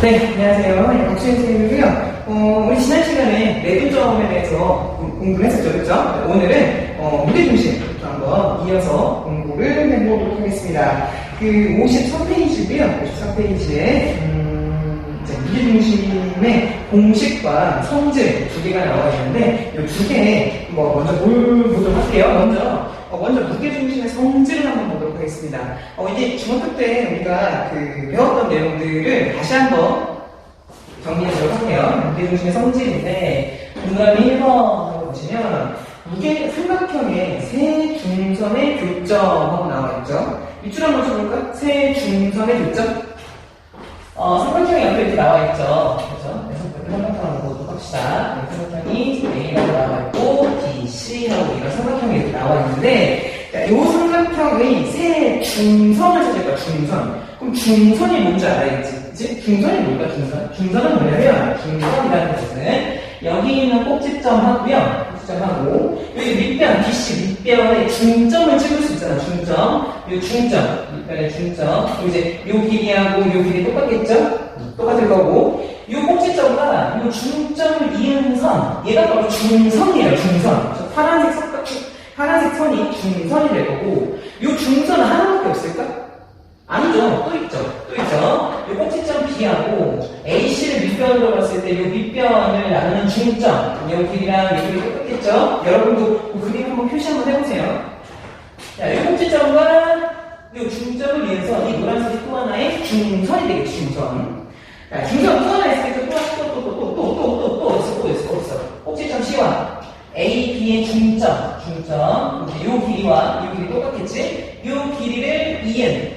네, 안녕하세요. 박수현 선생님이고요. 우리 지난 시간에 내분점에 대해서 공부를 했었죠, 그렇죠? 오늘은 무게중심 한번 이어서 공부를 해보도록 하겠습니다. 그 53페이지고요. 53페이지에 무게중심의 공식과 성질 두 개가 나와 있는데 이 두 개 먼저 보도록 할게요. 먼저 무게중심의 성질을 한번 보도록 하겠습니다. 이제 중학교 때 우리가 배웠던 내용들을 다시 한번 정리해보도록 할게요. 무게중심의 성질인데 동그라미 1번을 보시면 삼각형의 세 중선의 교점하고 나와 있죠. 밑줄 한번 쳐볼까? 세 중선의 교점? 삼각형이 옆에 이렇게 나와 있죠. 그렇죠? 삼각형 한번 보도록 합시다. 삼각형이 A라고 나와 있고 B, C라고 이런 삼각형이 이렇게 나와 있는데 이 삼각형의 세 중선을 찾을 거야. 중선. 그럼 중선이 뭔지 알아야지. 그치? 중선이 뭘까? 중선은 뭐냐면 중선이라는 것은 여기 있는 꼭지점 하고요. 꼭지점하고 여기 밑변, BC 밑변에 중점을 찍을 수 있잖아. 중점. 이 중점. 밑변의 중점. 그리고 이제 이 길이하고 이 길이 똑같겠죠? 똑같을 거고 이 꼭지점과 이 중점을 이은 선 얘가 바로 중선이에요. 중선. 파란색 선이 중선이 될 거고 이 중선은 하나밖에 없을까? 아니죠. 또 있죠. 이 꼭지점 B하고 AC를 밑변으로 봤을 때 이 밑변을 나누는 중점 이 길이랑 이 길이 똑같겠죠? 여러분도 그 그림 한번 표시 한번 해보세요. 자, 이 꼭지점과 이 중점을 위해서 이 노란색이 또 하나의 중선이 되겠죠. 중선. 자, 중선 또 하나 있을 때 또 있어. 꼭지점 C와 A, B의 중점. 이 길이와 이 길이 똑같겠지? 이 길이를 이은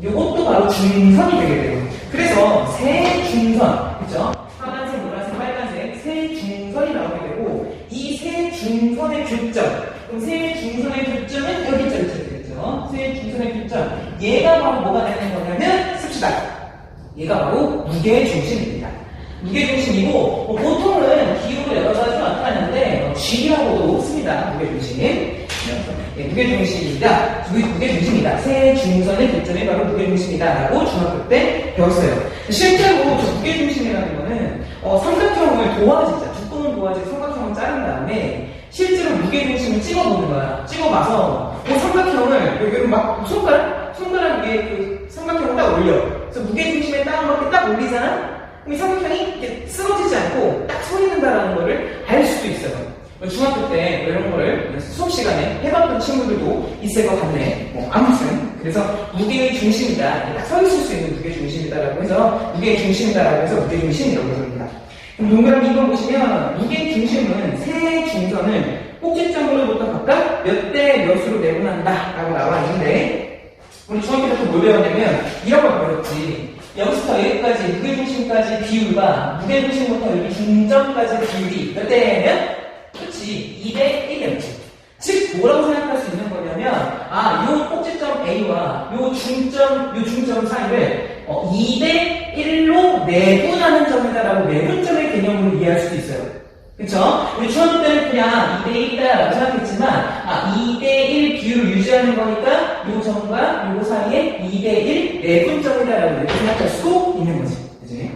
이것도 바로 중선이 되게 돼요. 그래서 세 중선, 그죠? 파란색, 노란색, 빨간색 세 중선이 나오게 되고 이 세 중선의 교점. 그럼 세 중선의 교점은 여기쯤 되겠죠? 세 중선의 교점. 얘가 바로 뭐가 되는 거냐면 씁시다. 얘가 바로 무게중심입니다. 무게중심이고 보통은 기호를 여러 가지로 나타내는데 G라고도 씁니다. 무게중심. 무게중심이다. 세 중선의 교점이 바로 무게중심이다 라고 중학교 때 배웠어요. 실제로 저 무게중심이라는 거는 삼각형을 두꺼운 도화지 삼각형을 자른 다음에 실제로 무게중심을 찍어보는 거야. 찍어봐서 삼각형을 여기로 막 손가락 위에 그 삼각형을 딱 올려. 그래서 무게중심에 딱 올리잖아? 그럼 이 삼각형이 이렇게 쓰러지지 않고 딱 서 있는다라는 거를 알 수도 있어요. 중학교 때 이런 거를 수업 시간에 해봤던 친구들도 있을 것 같네. 아무튼 그래서 무게의 중심이다. 딱 서 있을 수 있는 무게 중심이다라고 해서 무게의 중심이다라고 해서 무게 중심이라고 합니다. 그럼 동그라미 2번 보시면 무게 중심은 세 중선을 꼭지점으로부터 각각 몇 대 몇으로 내분한다라고 나와 있는데 우리 중학교 때 뭘 배웠냐면 이런 걸 배웠지. 여기서부터 여기까지 무게중심까지 비율과 무게중심부터 여기 중점까지 비율이 몇 대면? 그치, 2대 1이었지. 즉, 뭐라고 생각할 수 있는 거냐면, 요 꼭지점 A와 요 중점 사이를 2대 1로 내분하는 점이다라고 내분점의 개념으로 이해할 수도 있어요. 그쵸? 우리 중학교 때는 그냥 2대 1이다라고 생각했지만, 2대 1 비율을 유지하는 거니까, 요 점과 요 사이에 2대 1 내분점이다라고 이렇게 생각할 수도 있는 거지. 그치?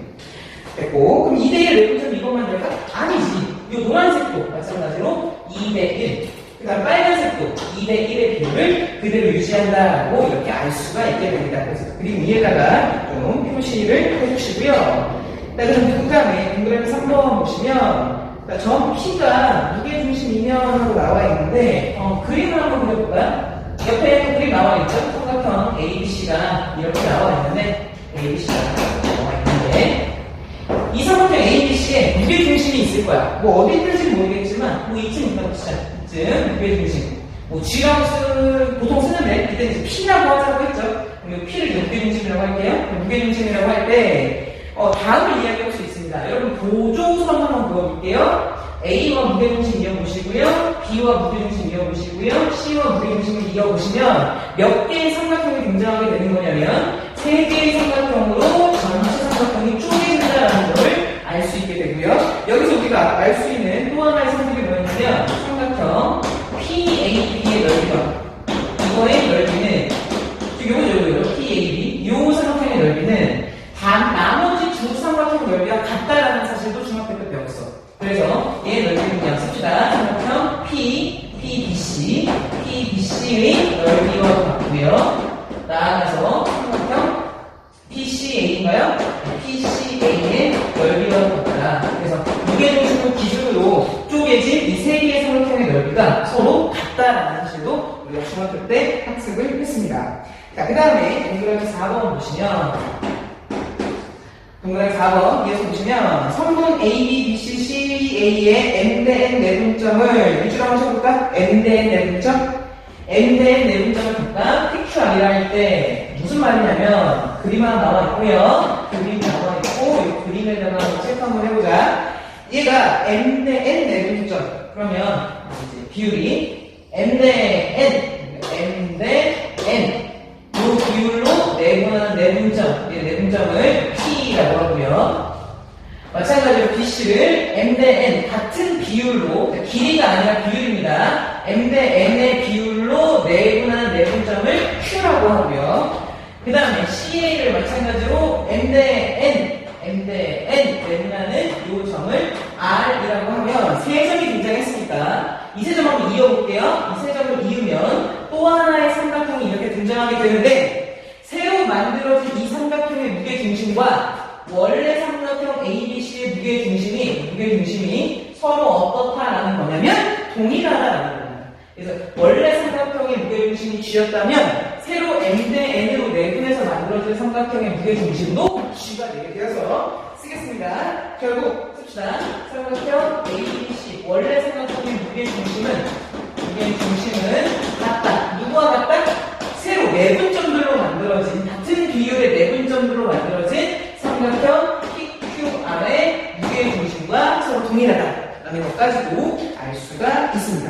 됐고, 그럼 2대 1 내분점 이것만 될까? 아니지. 이 노란색도 마찬가지로 2대 1. 그 다음 빨간색도 2대 1의 비율을 그대로 유지한다고 이렇게 알 수가 있게 됩니다. 그래서 그림 위에다가 좀 표시를 해주시고요. 그럼 그 다음에 동그라미 3번 보시면 점 P가 무게중심이면 하고 나와 있는데 그림을 한번 그려볼까요? 옆에 그림 나와 있죠? 삼각형 ABC가 이렇게 나와 있는데 ABC가 나와 있는데 이 삼각형 ABC에 무게중심이 있을 거야. 어디 있는지는 모르겠지만 이쯤 있다고 치자. 이쯤 무게중심. G라고 보통 쓰는데 이때 이제 P라고 하자고 했죠. 그럼 P를 무게중심이라고 할게요. 무게중심이라고 할 때 다음을 이야기할 수 있습니다. 여러분 보조선 한번 그어볼게요. A와 무게중심 이어보시고요. B와 무게중심 이어보시고요. C와 무게중심을 이어보시면 몇 개의 삼각형이 등장하게 되는 거냐면 세 개의 삼각형으로 전체 삼각형이 쪼개진다라는 것을 알 수 있게 되고요. 여기서 우리가 알 수 있는 또 하나의 성질이 뭐였냐면 삼각형 PAB의 넓이와 이거의 넓이는 PAB 이 삼각형의 넓이는 나머지 두 볼게요. 나아가서 삼각형 PCA인가요? PCA의 넓이와 같다. 그래서 무게중심을 기준으로 쪼개진 이 세 개의 삼각형의 넓이가 서로 같다라는 사실도 우리가 중학교 때 학습을 했습니다. 자, 그 다음에 동그라미 4번 보시면 동그라미 4번 위에서 보시면 선분 A, B, B, C, C, A의 M 대 N 내분점을 일주일 한번 쳐볼까? M 대 N 내분점? M 대 N 내분점을 각각 PQ 아니라 할 때 무슨 말이냐면 그림 하나 나와 있고요. 그림이 나와 있고 이 그림에다가 체크 한번 해보자. 얘가 M 대 N 내분점. 그러면 이제 비율이 M 대 N, M 대 N. 이 비율로 내분하는 내분점, 이 내분점을 P라고 하고요. 마찬가지로 BC를 M 대 N 같은 비율로, 길이가 아니라 비율입니다. M 대 N의 비율로 내분하는 내분점을 Q라고 하고요. 그 다음에 CA를 마찬가지로 M 대 N 내분하는 이 점을 R이라고 하면 세 점이 등장했으니까 이 세 점 한번 이어볼게요. 이 세 점을 이으면 또 하나의 삼각형이 이렇게 등장하게 되는데 새로 만들어진 이 삼각형의 무게중심과 원래 삼각형 ABC의 무게중심이 서로 어떻다라는 거냐면 동일하다라는 거예요. 그래서 원래 삼각형의 무게중심이 G였다면 새로 M 대 N으로 내분해서 만들어진 삼각형의 무게중심도 G가 되게 되어서 쓰겠습니다. 결국 씁시다. 삼각형 ABC 원래 삼각형의 무게중심은 같다. 누구와 같다? 새로 내분점들로 만들어진 같은 비율의 내분점들로 만들어진 삼각형 PQR의 무게중심과 서로 동일하다라는 것까지도 알 수가 있습니다.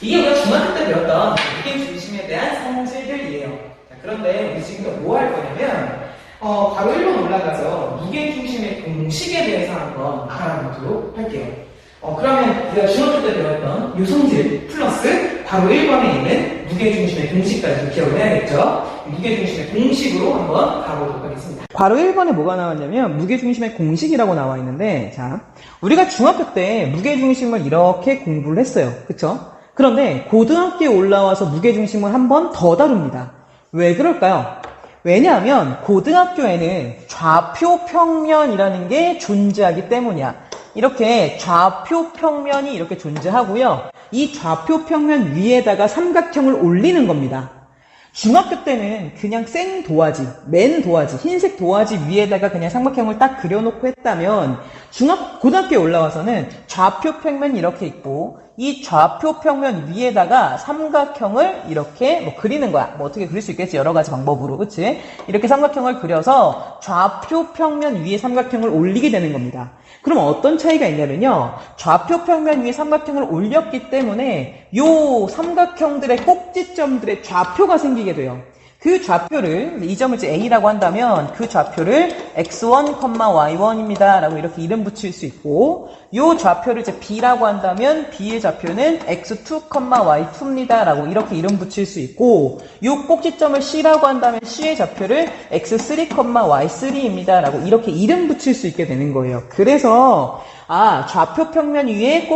이게 우리가 중학교 때 배웠던 무게중심에 대한 성질들이에요. 자, 그런데 우리 지금 뭐 할 거냐면 바로 1번 올라가서 무게중심의 공식에 대해서 한번 알아보도록 할게요. 그러면 우리가 중학교 때 배웠던 요성질 플러스 바로 1번에 있는 무게중심의 공식까지 기억을 해야겠죠. 무게중심의 공식으로 한번 가보도록 하겠습니다. 바로 1번에 뭐가 나왔냐면 무게중심의 공식이라고 나와 있는데, 자, 우리가 중학교 때 무게중심을 이렇게 공부를 했어요. 그쵸? 그런데 고등학교에 올라와서 무게중심을 한 번 더 다룹니다. 왜 그럴까요? 왜냐하면 고등학교에는 좌표평면이라는 게 존재하기 때문이야. 이렇게 좌표평면이 이렇게 존재하고요. 이 좌표평면 위에다가 삼각형을 올리는 겁니다. 중학교 때는 그냥 생 도화지, 맨 도화지, 흰색 도화지 위에다가 그냥 삼각형을 딱 그려놓고 했다면 고등학교에 올라와서는 좌표평면이 이렇게 있고 이 좌표평면 위에다가 삼각형을 이렇게 뭐 그리는 거야. 뭐 어떻게 그릴 수 있겠지? 여러 가지 방법으로. 그치? 이렇게 삼각형을 그려서 좌표평면 위에 삼각형을 올리게 되는 겁니다. 그럼 어떤 차이가 있냐면요. 좌표평면 위에 삼각형을 올렸기 때문에 요 삼각형들의 꼭지점들의 좌표가 생기게 돼요. 그 좌표를, 이 점을 이제 A라고 한다면 그 좌표를 x1, y1입니다. 라고 이렇게 이름 붙일 수 있고, 요 좌표를 이제 B라고 한다면 B의 좌표는 x2, y2입니다. 라고 이렇게 이름 붙일 수 있고, 요 꼭지점을 C라고 한다면 C의 좌표를 x3, y3입니다. 라고 이렇게 이름 붙일 수 있게 되는 거예요. 그래서 좌표평면 위에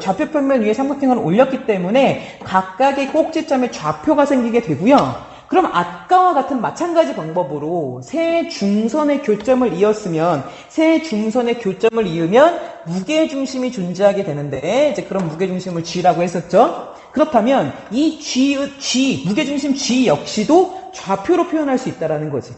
좌표평면 위에 삼각형을 올렸기 때문에 각각의 꼭지점에 좌표가 생기게 되고요. 그럼 아까와 같은 마찬가지 방법으로 세 중선의 교점을 이었으면 세 중선의 교점을 이으면 무게중심이 존재하게 되는데 이제 그런 무게중심을 G라고 했었죠. 그렇다면 이 무게중심 G 역시도 좌표로 표현할 수 있다라는 거지.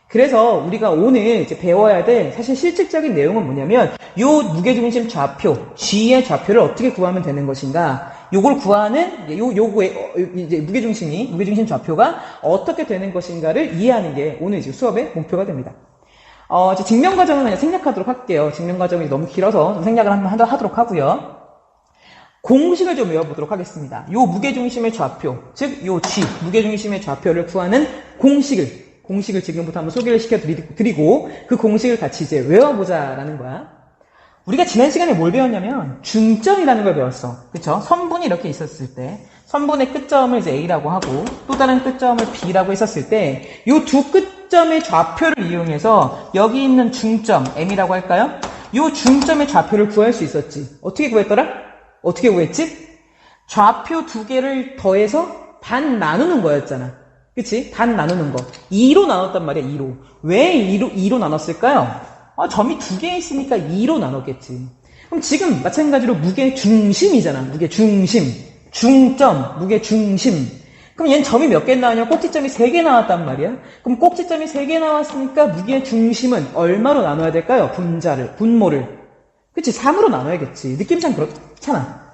그래서 우리가 오늘 이제 배워야 될 사실 실질적인 내용은 뭐냐면 요 무게중심 좌표, G의 좌표를 어떻게 구하면 되는 것인가, 요걸 구하는 요거의 이제 무게중심 좌표가 어떻게 되는 것인가를 이해하는 게 오늘 이제 수업의 목표가 됩니다. 이제 증명 과정은 그냥 생략하도록 할게요. 증명 과정이 너무 길어서 좀 생략을 한번 하도록 하고요. 공식을 좀 외워보도록 하겠습니다. 요 무게중심의 좌표, 즉 요 G, 무게중심의 좌표를 구하는 공식을 지금부터 한번 소개를 시켜드리고 그 공식을 같이 이제 외워보자라는 거야. 우리가 지난 시간에 뭘 배웠냐면 중점이라는 걸 배웠어. 그쵸? 선분이 이렇게 있었을 때 선분의 끝점을 이제 A라고 하고 또 다른 끝점을 B라고 했었을 때 이 두 끝점의 좌표를 이용해서 여기 있는 중점 M이라고 할까요? 이 중점의 좌표를 구할 수 있었지. 어떻게 구했더라? 어떻게 구했지? 좌표 두 개를 더해서 반 나누는 거였잖아. 그치? 반 나누는 거. 2로 나눴단 말이야, 2로. 왜 2로 나눴을까요? 점이 두 개 있으니까 2로 나눴겠지. 그럼 지금 마찬가지로 무게 중심이잖아. 무게 중심. 중점, 무게 중심. 그럼 얘는 점이 몇 개 나왔냐? 꼭지점이 3개 나왔단 말이야. 그럼 꼭지점이 3개 나왔으니까 무게 중심은 얼마로 나눠야 될까요? 분모를. 그치? 3으로 나눠야겠지. 느낌상 그렇잖아.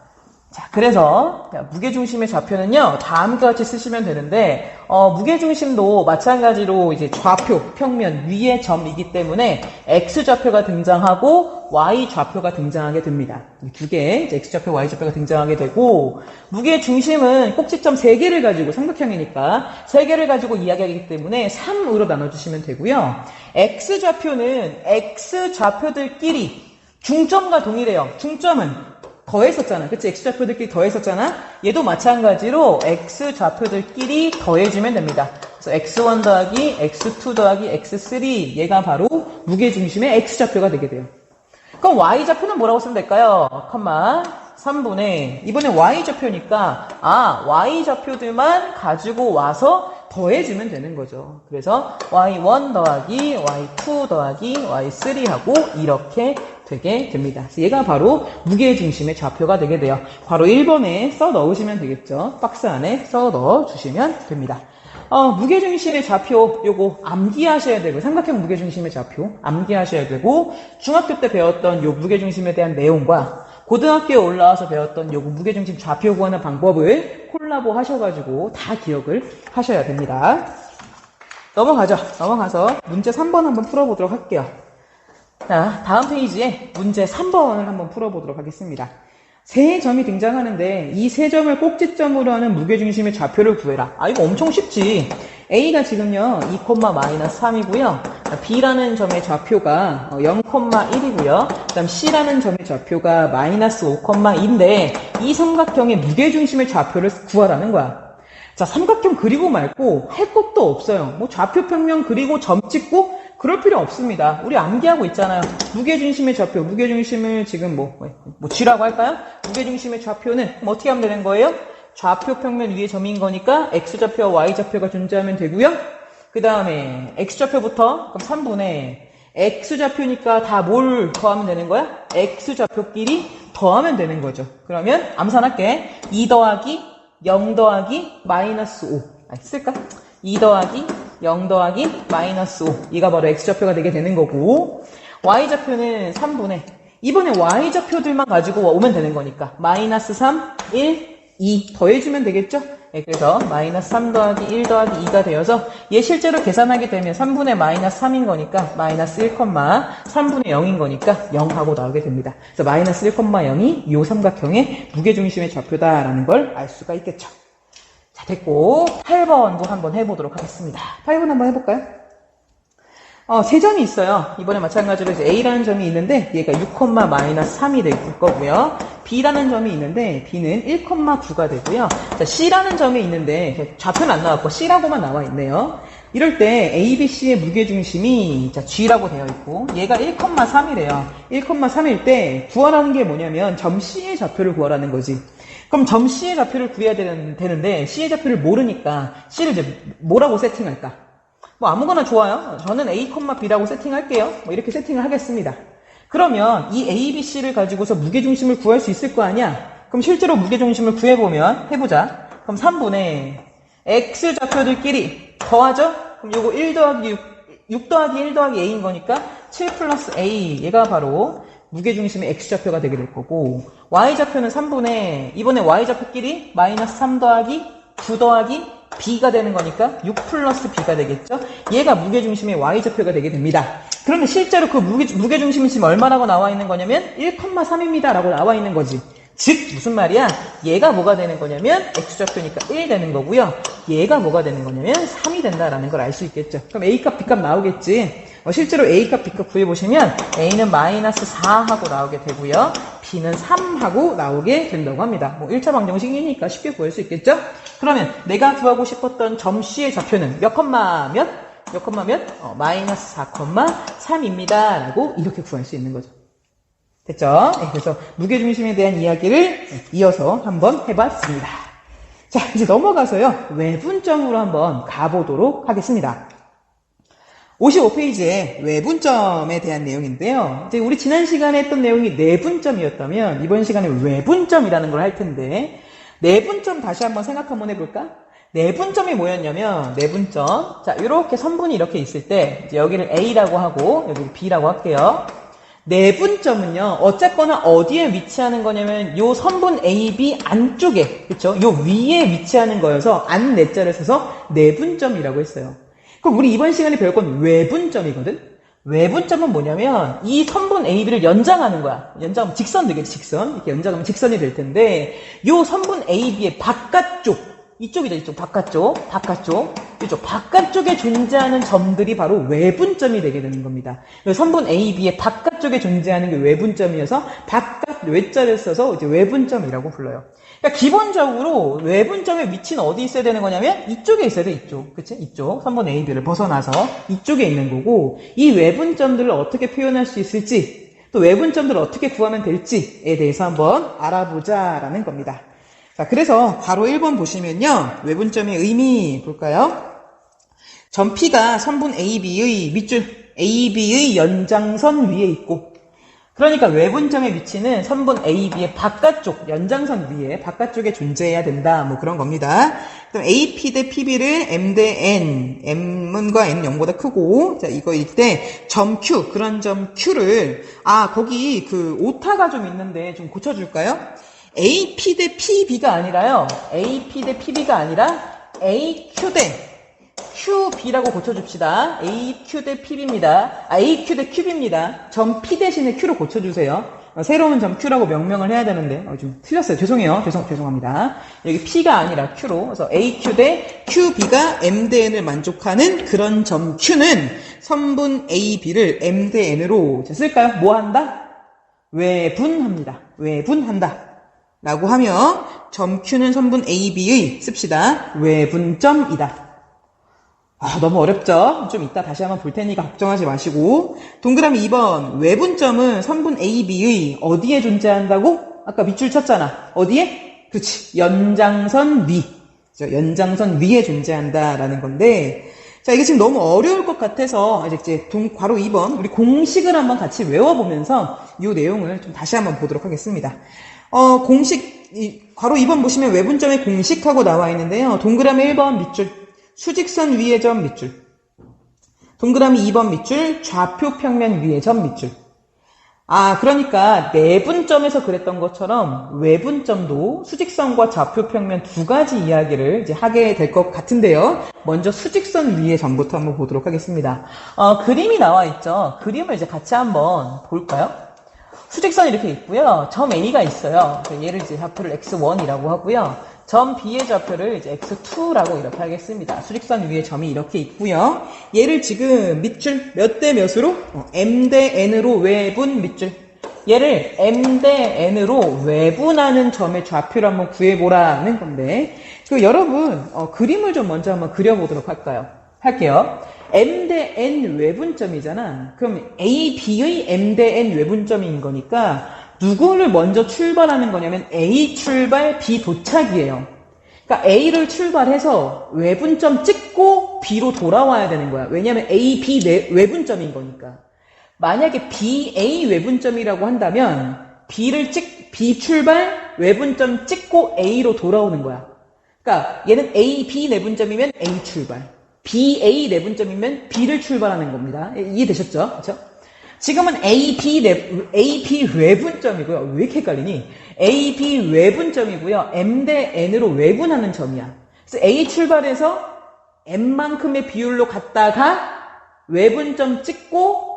자, 그래서 무게중심의 좌표는요, 다음과 같이 쓰시면 되는데, 무게중심도 마찬가지로 이제 좌표, 평면, 위에 점이기 때문에 X좌표가 등장하고 Y좌표가 등장하게 됩니다. 이 두 개, X좌표, Y좌표가 등장하게 되고, 무게중심은 꼭지점 3개를 가지고, 삼각형이니까 3개를 가지고 이야기하기 때문에 3으로 나눠주시면 되고요. X좌표는 X좌표들끼리 중점과 동일해요. 중점은 더했었잖아. 그치? X좌표들끼리 더했었잖아. 얘도 마찬가지로 X좌표들끼리 더해주면 됩니다. 그래서 X1 더하기 X2 더하기 X3 얘가 바로 무게중심의 X좌표가 되게 돼요. 그럼 Y좌표는 뭐라고 쓰면 될까요? 3분의 이번에 Y좌표니까 Y좌표들만 가지고 와서 더해주면 되는 거죠. 그래서 Y1 더하기 Y2 더하기 Y3 하고 이렇게 되게 됩니다. 얘가 바로 무게중심의 좌표가 되게 돼요. 바로 1번에 써 넣으시면 되겠죠. 박스 안에 써 넣어주시면 됩니다. 무게중심의 좌표 요거 암기하셔야 되고, 삼각형 무게중심의 좌표 암기하셔야 되고, 중학교 때 배웠던 요 무게중심에 대한 내용과 고등학교에 올라와서 배웠던 요거 무게중심 좌표 구하는 방법을 콜라보 하셔가지고 다 기억을 하셔야 됩니다. 넘어가서 문제 3번 한번 풀어보도록 할게요. 자, 다음 페이지에 문제 3번을 한번 풀어보도록 하겠습니다. 세 점이 등장하는데 이 세 점을 꼭지점으로 하는 무게중심의 좌표를 구해라. 이거 엄청 쉽지. A가 지금요 2,-3이고요. B라는 점의 좌표가 0,1이고요. 그 다음 C라는 점의 좌표가 -5,2인데 이 삼각형의 무게중심의 좌표를 구하라는 거야. 자, 삼각형 그리고 말고 할 것도 없어요. 뭐 좌표 평면 그리고 점 찍고 그럴 필요 없습니다. 우리 암기하고 있잖아요. 무게중심의 좌표, 무게중심을 지금 G라고 할까요? 무게중심의 좌표는 어떻게 하면 되는 거예요? 좌표 평면 위에 점인 거니까 X좌표와 Y좌표가 존재하면 되고요. 그 다음에 X좌표부터 그럼 3분의 X좌표니까 다 뭘 더하면 되는 거야? X좌표끼리 더하면 되는 거죠. 그러면 암산할게. 2 더하기 0 더하기 -5 쓸까? 2 더하기 0 더하기 -5 이가 바로 X좌표가 되게 되는 거고, Y좌표는 3분의 이번에 Y좌표들만 가지고 오면 되는 거니까 -3, 1, 2 더해주면 되겠죠? 네, 그래서 -3 더하기 1 더하기 2가 되어서 얘 실제로 계산하게 되면 3분의 -3인 거니까 -1, 3분의 0인 거니까 0 하고 나오게 됩니다. 그래서 -1,0이 이 삼각형의 무게중심의 좌표다라는 걸 알 수가 있겠죠. 자, 됐고 8번도 한번 해보도록 하겠습니다. 8번 한번 해볼까요? 세 점이 있어요. 이번에 마찬가지로 이제 A라는 점이 있는데 얘가 6,-3이 될 거고요. B라는 점이 있는데 B는 1,9가 되고요. 자, C라는 점이 있는데 좌표는 안 나왔고 C라고만 나와 있네요. 이럴 때 A, B, C의 무게중심이 G라고 되어 있고 얘가 1,3이래요. 1,3일 때 구하라는 게 뭐냐면 점 C의 좌표를 구하라는 거지. 그럼 점 C의 좌표를 구해야 되는데 C의 좌표를 모르니까 C를 이제 뭐라고 세팅할까? 아무거나 좋아요. 저는 A, B라고 세팅할게요. 이렇게 세팅을 하겠습니다. 그러면 이 A, B, C를 가지고서 무게중심을 구할 수 있을 거 아니야? 그럼 실제로 무게중심을 구해보면, 해보자. 그럼 3분의 X좌표들끼리 더하죠? 그럼 요거 1 더하기 6 더하기 1 더하기 A인 거니까 7 플러스 A. 얘가 바로 무게중심의 X좌표가 되게 될 거고, Y좌표는 3분의, 이번에 Y좌표끼리 -3 더하기 9 더하기 B가 되는 거니까 6 플러스 B가 되겠죠? 얘가 무게중심의 Y좌표가 되게 됩니다. 그러면 실제로 그 무게중심이 지금 얼마라고 나와 있는 거냐면 1,3입니다 라고 나와 있는 거지. 즉 무슨 말이야? 얘가 뭐가 되는 거냐면 X좌표니까 1 되는 거고요. 얘가 뭐가 되는 거냐면 3이 된다라는 걸 알 수 있겠죠. 그럼 A값, B값 나오겠지. 실제로 A값, B값 구해보시면 A는 -4 하고 나오게 되고요. B는 3 하고 나오게 된다고 합니다. 1차 방정식이니까 쉽게 구할 수 있겠죠? 그러면 내가 구하고 싶었던 점 C의 좌표는 몇 컴마 몇? -4,3입니다. 라고 이렇게 구할 수 있는 거죠. 됐죠? 네, 그래서 무게중심에 대한 이야기를 이어서 한번 해봤습니다. 자, 이제 넘어가서요. 외분점으로 한번 가보도록 하겠습니다. 55페이지에 외분점에 대한 내용인데요. 이제 우리 지난 시간에 했던 내용이 내분점이었다면 이번 시간에 외분점이라는 걸 할 텐데 내분점 다시 한번 생각 한번 해볼까? 내분점이 뭐였냐면 내분점. 자, 이렇게 선분이 이렇게 있을 때 이제 여기를 A라고 하고 여기를 B라고 할게요. 내분점은요, 어쨌거나 어디에 위치하는 거냐면, 요 선분 AB 안쪽에, 그쵸? 요 위에 위치하는 거여서, 안 내자를 써서 내분점이라고 했어요. 그럼 우리 이번 시간에 배울 건 외분점이거든? 외분점은 뭐냐면, 이 선분 AB를 연장하는 거야. 연장하면 직선 되겠지, 직선. 이렇게 연장하면 직선이 될 텐데, 요 선분 AB의 바깥쪽, 이쪽이죠, 이쪽, 바깥쪽, 이쪽, 바깥쪽에 존재하는 점들이 바로 외분점이 되게 되는 겁니다. 선분 AB의 바깥쪽에 존재하는 게 외분점이어서, 바깥 외자를 써서 이제 외분점이라고 불러요. 그러니까 기본적으로 외분점의 위치는 어디 있어야 되는 거냐면, 이쪽에 있어야 돼, 이쪽. 그치? 이쪽. 선분 AB를 벗어나서 이쪽에 있는 거고, 이 외분점들을 어떻게 표현할 수 있을지, 또 외분점들을 어떻게 구하면 될지에 대해서 한번 알아보자라는 겁니다. 자, 그래서 바로 1번 보시면요. 외분점의 의미 볼까요? 점 P가 선분 AB의 밑줄 AB의 연장선 위에 있고, 그러니까 외분점의 위치는 선분 AB의 바깥쪽, 연장선 위에 바깥쪽에 존재해야 된다. 뭐 그런 겁니다. 그럼 AP 대 PB를 M 대 N, M과 N 0보다 크고, 자, 이거일 때 점 Q, 그런 점 Q를, 거기 그 오타가 좀 있는데 좀 고쳐줄까요? AP 대 PB가 아니라요. AP 대 PB가 아니라 AQ 대 QB라고 고쳐줍시다. AQ 대 PB입니다. AQ 대 QB입니다. 점 P 대신에 Q로 고쳐주세요. 새로운 점 Q라고 명명을 해야 되는데 좀 틀렸어요. 죄송해요. 죄송합니다. 여기 P가 아니라 Q로. 그래서 AQ 대 QB가 M 대 N을 만족하는 그런 점 Q는 선분 AB를 M 대 N으로 쓸까요? 뭐 한다? 외분합니다. 외분한다. 라고 하며 점 Q는 선분 AB의 씁시다. 외분점이다. 너무 어렵죠? 좀 이따 다시 한번 볼 테니까 걱정하지 마시고. 동그라미 2번 외분점은 선분 AB의 어디에 존재한다고? 아까 밑줄 쳤잖아. 어디에? 그렇지. 연장선 위. 연장선 위에 존재한다라는 건데, 자, 이게 지금 너무 어려울 것 같아서 이제 괄호 2번 우리 공식을 한번 같이 외워보면서 이 내용을 좀 다시 한번 보도록 하겠습니다. 공식, 괄호 2번 보시면 외분점의 공식하고 나와 있는데요. 동그라미 1번 밑줄, 수직선 위의 점 밑줄. 동그라미 2번 밑줄, 좌표 평면 위의 점 밑줄. 그러니까 내분점에서 그랬던 것처럼 외분점도 수직선과 좌표 평면 두 가지 이야기를 이제 하게 될 것 같은데요. 먼저 수직선 위의 점부터 한번 보도록 하겠습니다. 그림이 나와 있죠. 그림을 이제 같이 한번 볼까요? 수직선이 이렇게 있고요. 점 A가 있어요. 얘를 이제 좌표를 x1이라고 하고요. 점 B의 좌표를 이제 x2라고 이렇게 하겠습니다. 수직선 위에 점이 이렇게 있고요. 얘를 지금 밑줄 몇 대 몇으로? M 대 N으로 외분 밑줄. 얘를 M 대 N으로 외분하는 점의 좌표를 한번 구해보라는 건데, 여러분 그림을 좀 먼저 한번 그려보도록 할게요. M 대 N 외분점이잖아. 그럼 A, B의 M 대 N 외분점인 거니까 누구를 먼저 출발하는 거냐면 A 출발, B 도착이에요. 그러니까 A를 출발해서 외분점 찍고 B로 돌아와야 되는 거야. 왜냐하면 A, B 외분점인 거니까. 만약에 B, A 외분점이라고 한다면 B 출발, 외분점 찍고 A로 돌아오는 거야. 그러니까 얘는 A, B 내분점이면 A 출발. B, A 내분점이면 B를 출발하는 겁니다. 이해되셨죠? 그렇죠? 지금은 A, B 외분점이고요. 왜 이렇게 헷갈리니? A, B 외분점이고요. M 대 N으로 외분하는 점이야. 그래서 A 출발해서 N만큼의 비율로 갔다가 외분점 찍고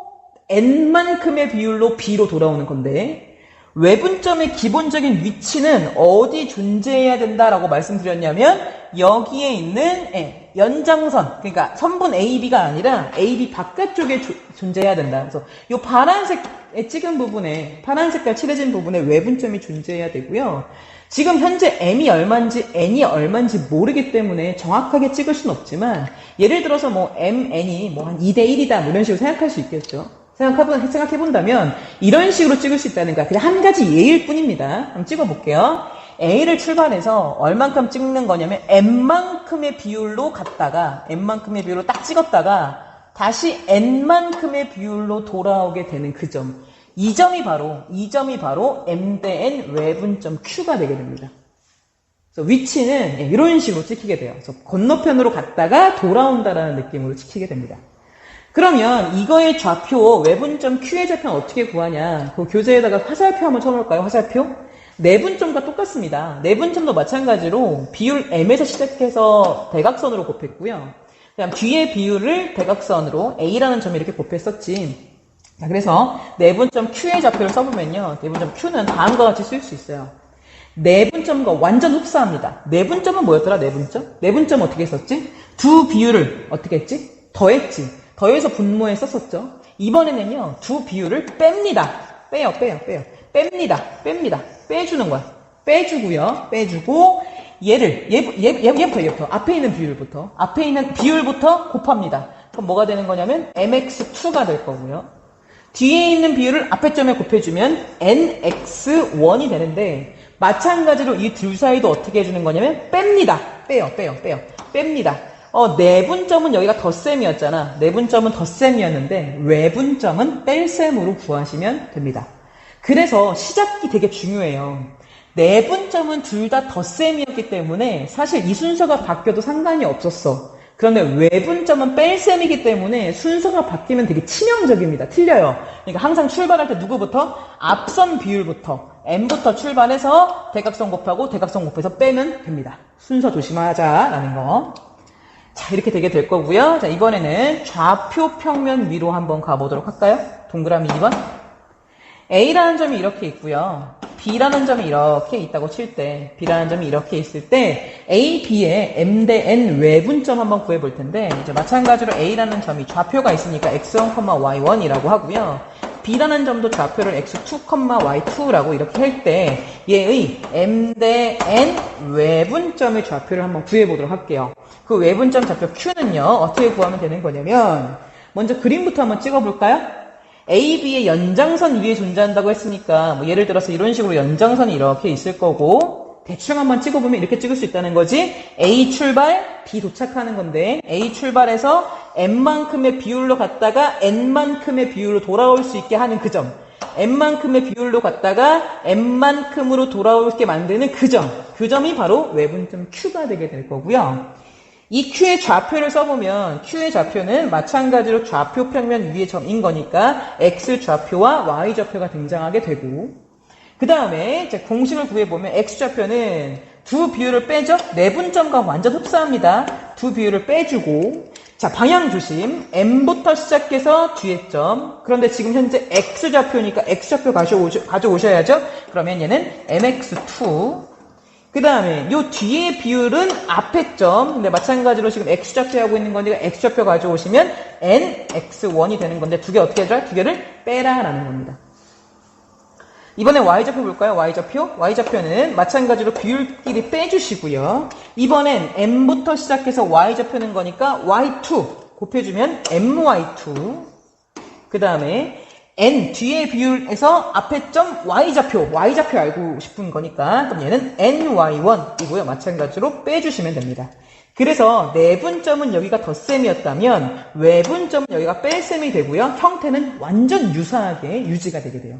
N만큼의 비율로 B로 돌아오는 건데, 외분점의 기본적인 위치는 어디 존재해야 된다라고 말씀드렸냐면 여기에 있는 연장선, 그러니까 선분 AB가 아니라 AB 바깥쪽에 존재해야 된다. 그래서 이 파란색에 찍은 부분에, 파란 색깔 칠해진 부분에 외분점이 존재해야 되고요. 지금 현재 M이 얼마인지 N이 얼마인지 모르기 때문에 정확하게 찍을 수는 없지만, 예를 들어서 M, N이 한 2대1이다 뭐 이런 식으로 생각할 수 있겠죠. 생각해본다면 이런 식으로 찍을 수 있다는 거야. 그냥 한 가지 예일 뿐입니다. 한번 찍어볼게요. A를 출발해서 얼만큼 찍는 거냐면 N만큼의 비율로 갔다가 N만큼의 비율로 딱 찍었다가 다시 N만큼의 비율로 돌아오게 되는 그 점. 이 점이 바로 M 대 N 외분점 Q가 되게 됩니다. 그래서 위치는 이런 식으로 찍히게 돼요. 그래서 건너편으로 갔다가 돌아온다라는 느낌으로 찍히게 됩니다. 그러면 이거의 좌표 외분점 Q의 좌표는 어떻게 구하냐? 그 교재에다가 화살표 한번 쳐놓을까요? 화살표? 내분점과 똑같습니다. 내분점도 마찬가지로 비율 M에서 시작해서 대각선으로 곱했고요. 그다음 뒤에 비율을 대각선으로 A라는 점에 이렇게 곱했었지. 자, 그래서 내분점 Q의 좌표를 써보면요. 내분점 Q는 다음과 같이 쓸 수 있어요. 내분점과 완전 흡사합니다. 내분점은 뭐였더라? 내분점 어떻게 했었지? 두 비율을 어떻게 했지? 더했지. 더해서 분모에 썼었죠. 이번에는요. 두 비율을 뺍니다. 빼요. 뺍니다. 빼주는 거야. 빼주고요. 빼주고 얘부터 앞에 있는 비율부터 곱합니다. 그럼 뭐가 되는 거냐면 mx2가 될 거고요. 뒤에 있는 비율을 앞에 점에 곱해주면 nx1이 되는데 마찬가지로 이 둘 사이도 어떻게 해주는 거냐면 뺍니다. 뺍니다. 내분점은 여기가 덧셈이었잖아. 내분점은 덧셈이었는데 외분점은 뺄셈으로 구하시면 됩니다. 그래서 시작이 되게 중요해요. 내분점은 둘 다 덧셈이었기 때문에 사실 이 순서가 바뀌어도 상관이 없었어. 그런데 외분점은 뺄셈이기 때문에 순서가 바뀌면 되게 치명적입니다. 틀려요. 그러니까 항상 출발할 때 누구부터? 앞선 비율부터 M부터 출발해서 대각선 곱하고 대각선 곱해서 빼면 됩니다. 순서 조심하자라는 거. 자, 이렇게 되게 될 거고요. 자, 이번에는 좌표 평면 위로 한번 가보도록 할까요? 동그라미 2번. A라는 점이 이렇게 있고요. B라는 점이 이렇게 있다고 칠 때, B라는 점이 이렇게 있을 때, A, B의 M 대 N 외분점 한번 구해볼 텐데, 이제 마찬가지로 A라는 점이 좌표가 있으니까 x1, y1이라고 하고요. B라는 점도 좌표를 x2, y2라고 이렇게 할 때, 얘의 M 대 N 외분점의 좌표를 한번 구해보도록 할게요. 그 외분점 좌표 Q는요, 어떻게 구하면 되는 거냐면, 먼저 그림부터 한번 찍어볼까요? A, B의 연장선 위에 존재한다고 했으니까 뭐 예를 들어서 이런 식으로 연장선이 이렇게 있을 거고 대충 한번 찍어보면 이렇게 찍을 수 있다는 거지. A 출발, B 도착하는 건데 A 출발해서 M만큼의 비율로 갔다가 N만큼의 비율로 돌아올 수 있게 하는 그 점. N만큼의 비율로 갔다가 N만큼으로 돌아오게 만드는 그 점. 그 점이 바로 외분점 Q가 되게 될 거고요. 이 Q의 좌표를 써보면 Q의 좌표는 마찬가지로 좌표 평면 위의 점인 거니까 X 좌표와 Y 좌표가 등장하게 되고 그 다음에 공식을 구해보면 X 좌표는 두 비율을 빼죠? 내분점과 완전 흡사합니다. 두 비율을 빼주고 자 방향 조심 M부터 시작해서 뒤에 점 그런데 지금 현재 X 좌표니까 X 좌표 가져오셔야죠? 그러면 얘는 MX2 그 다음에 요 뒤에 비율은 앞에 점. 근데 마찬가지로 지금 X좌표 하고 있는 거니까 X좌표 가져오시면 NX1이 되는 건데 두 개 어떻게 해줘요? 두 개를 빼라라는 겁니다. 이번에 Y좌표 볼까요? Y좌표는 마찬가지로 비율끼리 빼주시고요. 이번엔 M부터 시작해서 Y좌표는 거니까 Y2 곱해주면 MY2 그 다음에 N 뒤에 비율에서 앞에 점 Y좌표 알고 싶은 거니까 그럼 얘는 NY1이고요. 마찬가지로 빼주시면 됩니다. 그래서 내분점은 여기가 덧셈이었다면 외분점은 여기가 뺄셈이 되고요. 형태는 완전 유사하게 유지가 되게 돼요.